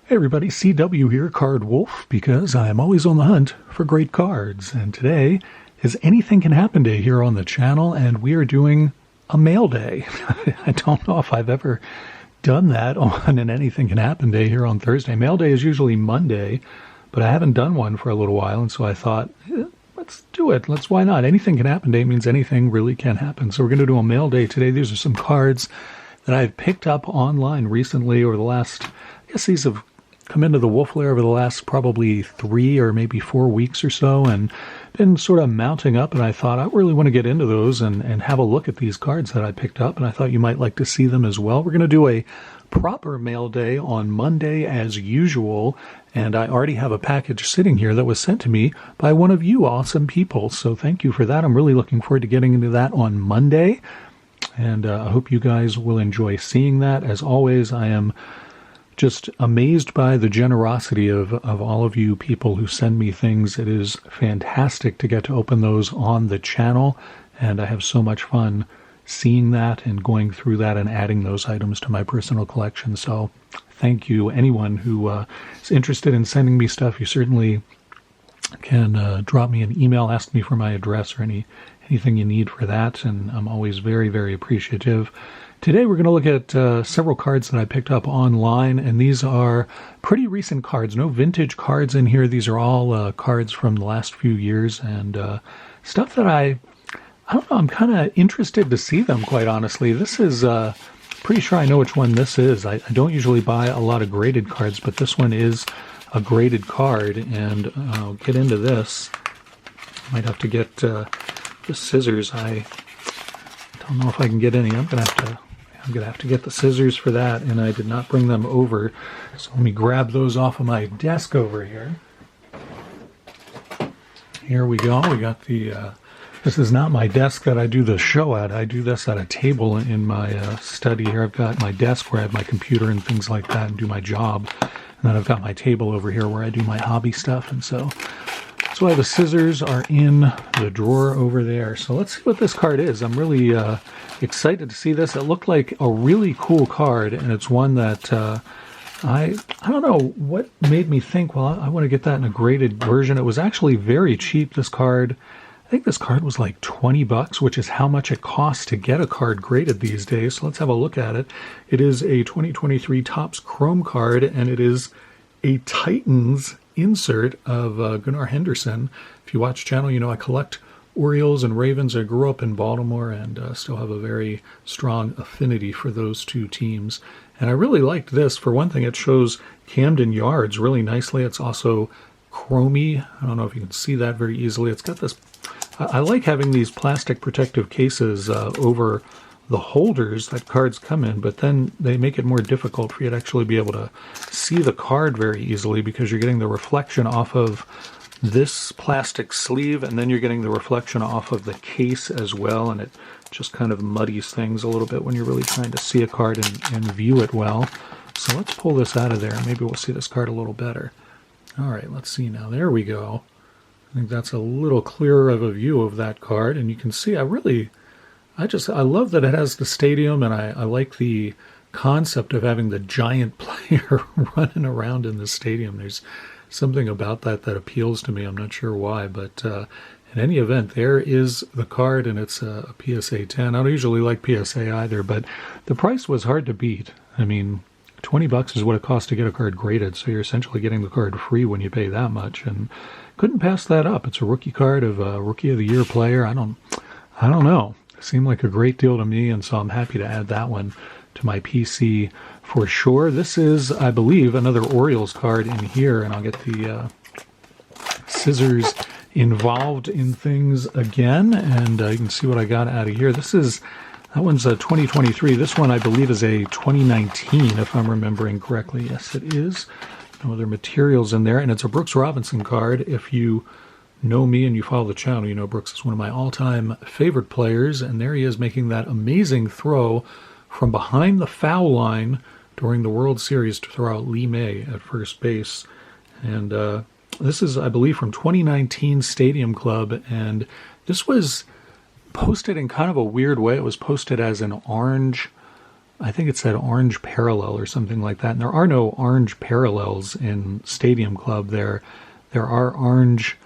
Hey everybody, CW here, Card Wolf, because I am always on the hunt for great cards. And today is Anything Can Happen Day here on the channel, and we are doing a mail day. I don't know if I've ever done that on an Anything Can Happen Day here on Thursday. Mail day is usually Monday, but I haven't done one for a little while, and so I thought, let's do it. Why not? Anything Can Happen Day means anything really can happen. So we're going to do a mail day today. These are some cards that I've picked up online recently over the last, I guess these have come into the Wolf Lair over the last probably 3 or maybe 4 weeks or so, and been sort of mounting up, and I thought I really want to get into those and have a look at these cards that I picked up, and I thought you might like to see them as well. We're going to do a proper mail day on Monday as usual, and I already have a package sitting here that was sent to me by one of you awesome people, so thank you for that. I'm really looking forward to getting into that on Monday, and I hope you guys will enjoy seeing that. As always, I am just amazed by the generosity of all of you people who send me things. It is fantastic to get to open those on the channel, and I have so much fun seeing that and going through that and adding those items to my personal collection. So thank you. Anyone who is interested in sending me stuff, you certainly can drop me an email, ask me for my address or anything you need for that, and I'm always very, very appreciative. Today we're going to look at several cards that I picked up online, and these are pretty recent cards. No vintage cards in here. These are all cards from the last few years, and stuff that I don't know, I'm kind of interested to see them, quite honestly. This is, pretty sure I know which one this is. I don't usually buy a lot of graded cards, but this one is a graded card, and I'll get into this. Might have to get the scissors. I don't know if I can get any. I'm gonna have to get the scissors for that, and I did not bring them over. So let me grab those off of my desk over here. Here we go. We got the, this is not my desk that I do the show at. I do this at a table in my study here. I've got my desk where I have my computer and things like that and do my job. And then I've got my table over here where I do my hobby stuff. And so that's why the scissors are in the drawer over there. So let's see what this card is. I'm really excited to see this. It looked like a really cool card, and it's one that I don't know what made me think, well, I want to get that in a graded version. It was actually very cheap, this card. I think this card was like $20, which is how much it costs to get a card graded these days. So let's have a look at it. It is a 2023 Topps Chrome card, and it is a Titans insert of Gunnar Henderson. If you watch the channel, you know I collect Orioles and Ravens. I grew up in Baltimore and still have a very strong affinity for those two teams. And I really liked this. For one thing, it shows Camden Yards really nicely. It's also chromy. I don't know if you can see that very easily. It's got this, I like having these plastic protective cases over the holders that cards come in, but then they make it more difficult for you to actually be able to see the card very easily, because you're getting the reflection off of this plastic sleeve, and then you're getting the reflection off of the case as well, and it just kind of muddies things a little bit when you're really trying to see a card and view it well. So let's pull this out of there. Maybe we'll see this card a little better. All right, let's see now. There we go. I think that's a little clearer of a view of that card, and you can see I love that it has the stadium, and I like the concept of having the giant player running around in the stadium. There's something about that appeals to me. I'm not sure why, but in any event, there is the card, and it's a PSA 10. I don't usually like PSA either, but the price was hard to beat. I mean, $20 is what it costs to get a card graded, so you're essentially getting the card free when you pay that much, and couldn't pass that up. It's a rookie card of a Rookie of the Year player. I don't know. It seemed like a great deal to me, and so I'm happy to add that one to my PC for sure. This is, I believe, another Orioles card in here, and I'll get the scissors involved in things again, and you can see what I got out of here. That one's a 2023. This one, I believe, is a 2019, if I'm remembering correctly. Yes, it is. No other materials in there, and it's a Brooks Robinson card. If you know me and you follow the channel, you know Brooks is one of my all-time favorite players, and there he is making that amazing throw from behind the foul line during the World Series to throw out Lee May at first base. And this is, I believe, from 2019 Stadium Club, and this was posted in kind of a weird way. It was posted as an orange I think it said orange parallel or something like that. And there are no orange parallels in Stadium Club. There are orange,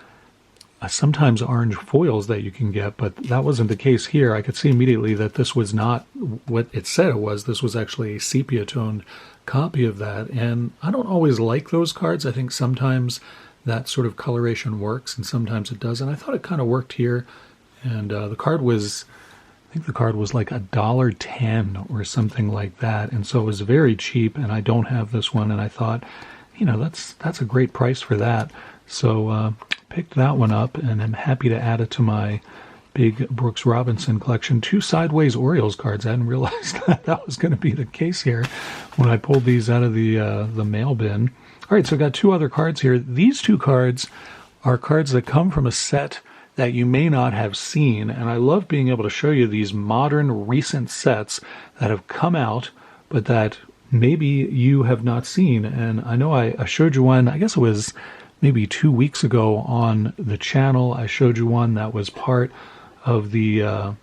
sometimes orange foils that you can get, but that wasn't the case here. I could see immediately that this was not what it said it was. This was actually a sepia toned copy of that. And I don't always like those cards. I think sometimes that sort of coloration works and sometimes it doesn't. I thought it kind of worked here. And the card was, I think the card was like $1.10 or something like that. And so it was very cheap, and I don't have this one. And I thought, that's a great price for that. So picked that one up, and I'm happy to add it to my big Brooks Robinson collection. 2 Sideways Orioles cards. I hadn't realized that was going to be the case here when I pulled these out of the mail bin. All right, so I got 2 other cards here. These 2 cards are cards that come from a set that you may not have seen, and I love being able to show you these modern, recent sets that have come out, but that maybe you have not seen. And I know I showed you one, I guess it was maybe 2 weeks ago on the channel. I showed you one that was part of the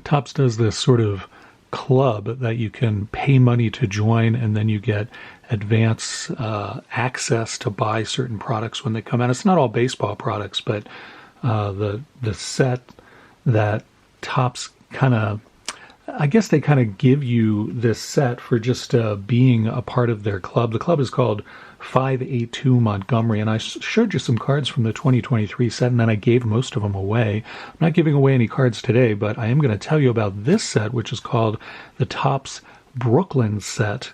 Topps does this sort of club that you can pay money to join, and then you get advance access to buy certain products when they come out. It's not all baseball products, but the set that Topps kind of, I guess they kind of give you this set for just being a part of their club. The club is called 582 Montgomery, and I showed you some cards from the 2023 set, and then I gave most of them away. I'm not giving away any cards today, but I am going to tell you about this set, which is called the Topps Brooklyn set.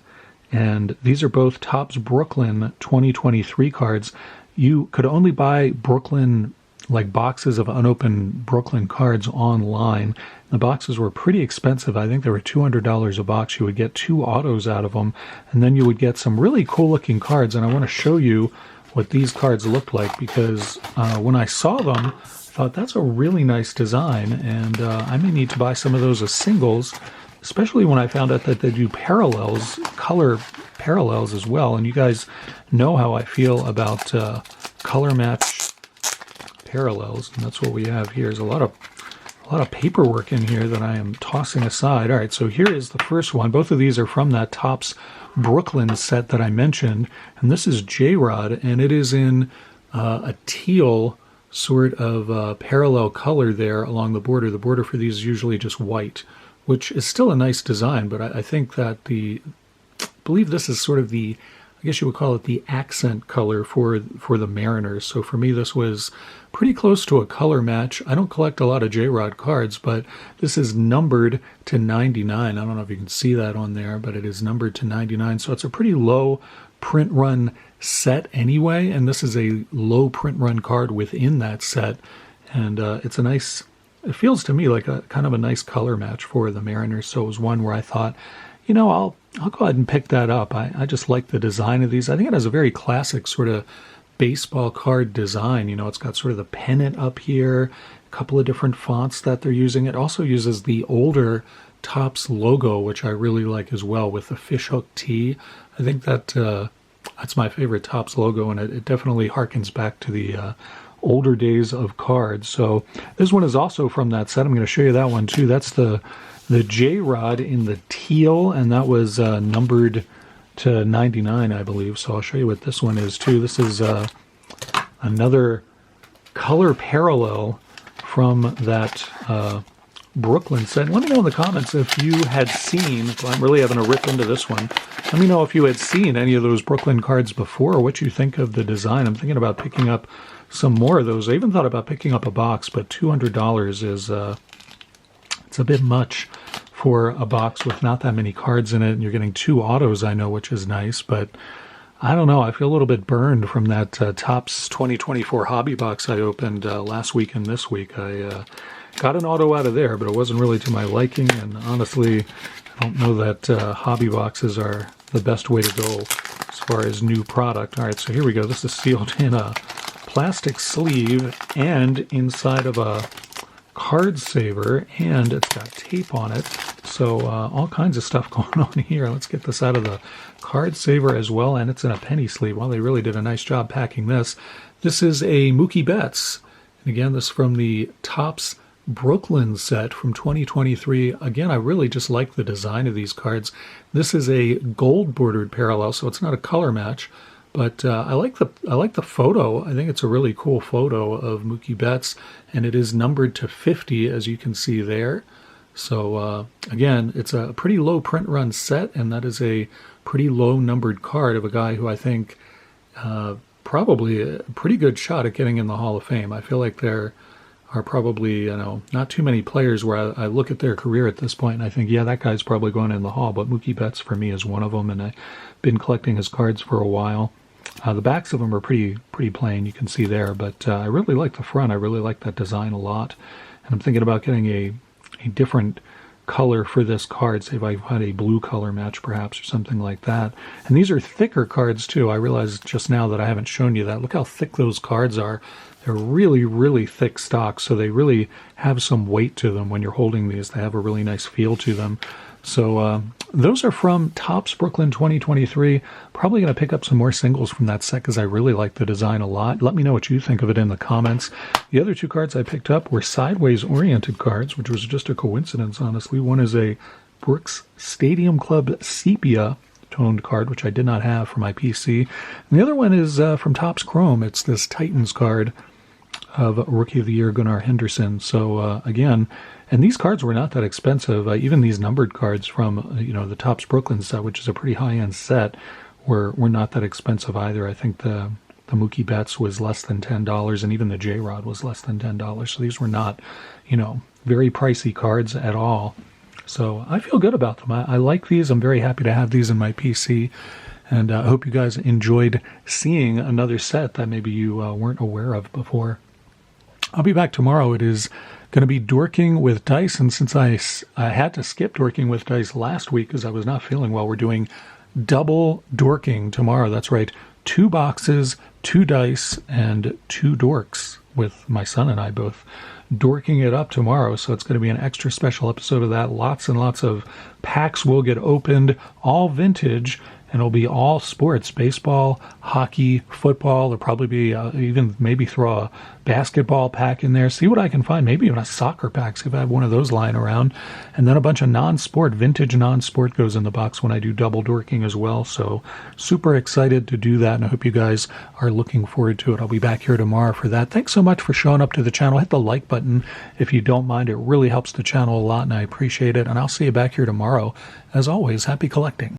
And these are both Topps Brooklyn 2023 cards. You could only buy Brooklyn, like boxes of unopened Brooklyn cards online. The boxes were pretty expensive. I think they were $200 a box. You would get 2 autos out of them, and then you would get some really cool looking cards. And I want to show you what these cards look like, because when I saw them, I thought that's a really nice design, and I may need to buy some of those as singles, especially when I found out that they do parallels, color parallels as well. And you guys know how I feel about color match parallels, and that's what we have here. There's a lot of paperwork in here that I am tossing aside. All right, so here is the first one. Both of these are from that Topps Brooklyn set that I mentioned, and this is J-Rod, and it is in a teal sort of parallel color there along the border. The border for these is usually just white, which is still a nice design, but I think that I believe this is sort of the, I guess you would call it the accent color for the Mariners. So for me, this was pretty close to a color match. I don't collect a lot of J-Rod cards, but this is numbered to 99. I don't know if you can see that on there, but it is numbered to 99. So it's a pretty low print run set anyway, and this is a low print run card within that set. And it's a nice, it feels to me like a kind of a nice color match for the Mariners. So it was one where I thought, I'll go ahead and pick that up. I just like the design of these. I think it has a very classic sort of baseball card design. It's got sort of the pennant up here, a couple of different fonts that they're using. It also uses the older Topps logo, which I really like as well, with the fishhook T. I think that's my favorite Topps logo, and it definitely harkens back to the older days of cards. So this one is also from that set. I'm going to show you that one too. That's the J-Rod in the teal, and that was numbered to 99, I believe. So I'll show you what this one is too. This is another color parallel from that Brooklyn set. Let me know in the comments if you had seen, I'm really having a rip into this one. Let me know if you had seen any of those Brooklyn cards before, or what you think of the design. I'm thinking about picking up some more of those. I even thought about picking up a box, but $200 is it's a bit much for a box with not that many cards in it, and you're getting 2 autos, I know, which is nice, but I don't know. I feel a little bit burned from that Topps 2024 hobby box I opened last week and this week. I got an auto out of there, but it wasn't really to my liking, and honestly, I don't know that hobby boxes are the best way to go as far as new product. All right, so here we go. This is sealed in a plastic sleeve and inside of a card saver, and it's got tape on it. So all kinds of stuff going on here. Let's get this out of the card saver as well, and it's in a penny sleeve. Well, they really did a nice job packing this. This is a Mookie Betts. And again, this is from the Topps Brooklyn set from 2023. Again, I really just like the design of these cards. This is a gold bordered parallel, so it's not a color match, but I like the photo. I think it's a really cool photo of Mookie Betts, and it is numbered to 50, as you can see there. So again, it's a pretty low print run set, and that is a pretty low numbered card of a guy who I think probably a pretty good shot at getting in the Hall of Fame. I feel like there are probably, not too many players where I look at their career at this point and I think, yeah, that guy's probably going in the Hall, but Mookie Betts for me is one of them, and I've been collecting his cards for a while. The backs of them are pretty plain, you can see there, but I really like the front. I really like that design a lot, and I'm thinking about getting a different color for this card. Say if I had a blue color match perhaps or something like that. And these are thicker cards too. I realized just now that I haven't shown you that. Look how thick those cards are. They're really thick stock, so they really have some weight to them when you're holding these. They have a really nice feel to them. So those are from Topps Brooklyn 2023. Probably going to pick up some more singles from that set because I really like the design a lot. Let me know what you think of it in the comments. The other two cards I picked up were sideways-oriented cards, which was just a coincidence, honestly. One is a Brooks Stadium Club Sepia toned card, which I did not have for my PC. And the other one is from Topps Chrome. It's this Titans card of Rookie of the Year Gunnar Henderson. So again, and these cards were not that expensive. Even these numbered cards from the Topps Brooklyn set, which is a pretty high-end set, were not that expensive either. I think the Mookie Betts was less than $10, and even the J-Rod was less than $10. So these were not, very pricey cards at all. So I feel good about them. I like these. I'm very happy to have these in my PC. And I hope you guys enjoyed seeing another set that maybe you weren't aware of before. I'll be back tomorrow. It is going to be Dorking with Dice. And since I had to skip Dorking with Dice last week because I was not feeling well, we're doing double Dorking tomorrow. That's right. 2 boxes, 2 dice, and 2 dorks, with my son and I both dorking it up tomorrow. So it's going to be an extra special episode of that. Lots and lots of packs will get opened, all vintage, and it'll be all sports: baseball, hockey, football. There'll probably be even maybe throw a basketball pack in there. See what I can find. Maybe even a soccer pack, see if I have one of those lying around. And then a bunch of non-sport, vintage non-sport goes in the box when I do double dorking as well. So super excited to do that, and I hope you guys are looking forward to it. I'll be back here tomorrow for that. Thanks so much for showing up to the channel. Hit the like button if you don't mind. It really helps the channel a lot, and I appreciate it. And I'll see you back here tomorrow. As always, happy collecting.